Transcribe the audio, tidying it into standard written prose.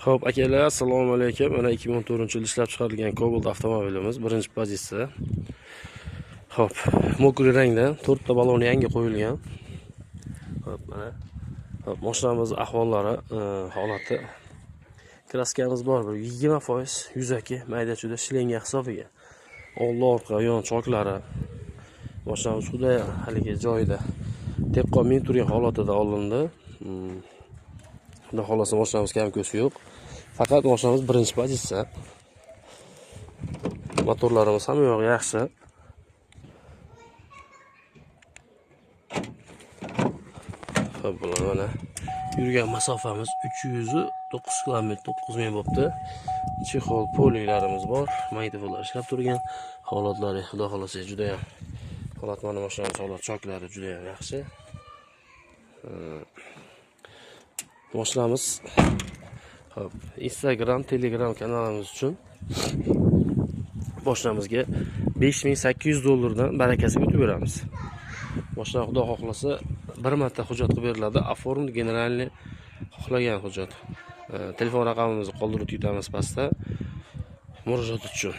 Xo'p, akalar, assalomu alaykum. Mana 2014-yil ishlab chiqarilgan Cobalt avtomobilimiz birinchi pozitsiya. Xo'p, mokri rangda 4 ta baloni yangi qo'yilgan. Xo'p, mana. Xo'p, mashinamiz ahvollari, holati. Kraskamiz bor, bir 20% yuzaki mayda-chuda shlenga hisobiga. Old orqa yon choklari. Mashinamiz juda haligi joyida tepqon min turgan holatida olindi. Xudo xolasa mashinamiz kam ko'si yo'q. Faqat mashinamiz birinchi pozitsiya. Motorlarimiz ham yo'q, yaxshi. Xo'p, mana yurgan masofamiz 309 km 9000 bo'pti. Chexol polilarimiz bor. Maydalar ishlab turgan. Holatlari xudo xolasa juda ham holat mana mashinamiz holat choklari juda ham yaxshi. Mashinamiz hop, Instagram, Telegram kanalimiz uchun mashinamizga $5800 dan barakasiga o'tib beramiz. Mashina xudo xohlasa bir marta hujjat qilib beriladi. Оформить generalniy xohlagan hujjat. Telefon raqamimizni qoldirib ketamiz pastda. Murojaat uchun.